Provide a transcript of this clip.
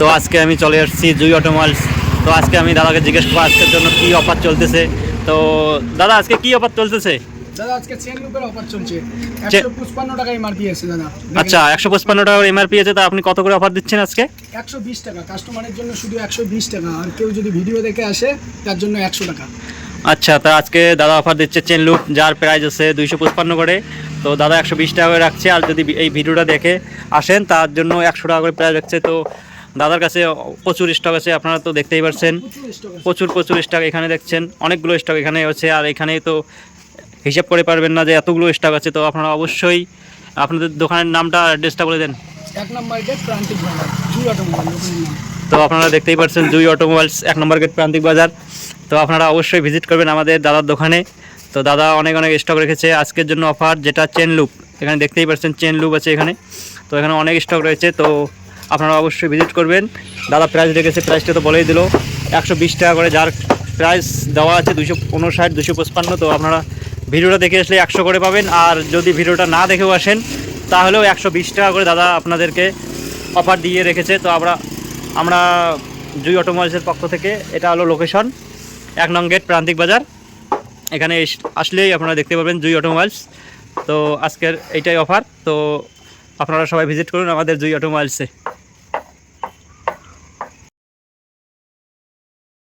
তো আজকে আমি চলে আসছি জুই অটোমোবাইলস। তো আজকে আমি দাদাকে জিজ্ঞেস করবো আজকের জন্য কি অফার চলতেছে। তো দাদা আজকে কি অফার চলতেছে? দাদা আজকে চেন লুপের অফার চলছে 155 টাকা এমআরপি আছে দাদা। আচ্ছা, 155 টাকার এমআরপি আছে, তা আপনি কত করে অফার দিচ্ছেন আজকে? 120 টাকা কাস্টমারের জন্য, শুধু 120 টাকা। আর কেউ যদি ভিডিও দেখে আসে তার জন্য 100 টাকা। আচ্ছা, তা আজকে দাদা অফার দিচ্ছে চেন লুপ, যার প্রাইস আছে 255 করে। তো দাদা 120 টাকা করে রাখছে, আর যদি এই ভিডিওটা দেখে আসেন তার জন্য 100 টাকা করে প্রাইস রাখছে। তো দাদার কাছে প্রচুর স্টক আছে, আপনারা তো দেখতেই পাচ্ছেন। প্রচুর স্টক এখানে দেখছেন, অনেকগুলো স্টক এখানে আছে। আর এখানে তো হিসাব করে পারবেন না যে এতগুলো স্টক আছে। তো আপনারা অবশ্যই আপনাদের দোকানের নামটা অ্যাড্রেসটা বলে দেন। 1 নম্বর গেট প্রান্তিক বাজার, জুই অটোমোবাইল দোকানের নাম। তো আপনারা দেখতেই পাচ্ছেন জুই অটোমোবাইলস, 1 নম্বর গেট প্রান্তিক বাজার। তো আপনারা অবশ্যই ভিজিট করবেন আমাদের দাদার দোকানে। তো দাদা অনেক স্টক রেখেছে আজকের জন্য অফার, যেটা চেন লুপ। এখানে দেখতেই পাচ্ছেন চেন লুপ আছে এখানে। তো এখানে অনেক স্টক রয়েছে, তো আপনারা অবশ্যই ভিজিট করবেন। দাদা প্রাইস রেখেছে, প্রাইসটা তো বলেই দিল 120 টাকা করে, যার প্রাইস দেওয়া আছে 259, 255। তো আপনারা ভিডিওটা দেখে আসলে 100 করে পাবেন, আর যদি ভিডিওটা না দেখেও আসেন তাহলেও 120 টাকা করে দাদা আপনাদেরকে অফার দিয়ে রেখেছে। তো আমরা জুই অটোমোবাইলসের পক্ষ থেকে, এটা হলো লোকেশন 1 নং গেট প্রান্তিক বাজার। এখানে আসলেই আপনারা দেখতে পাবেন জুই অটোমোবাইলস। তো আজকের এইটাই অফার। তো আপনারা সবাই ভিজিট করুন আমাদের জুই অটোমোবাইলসে।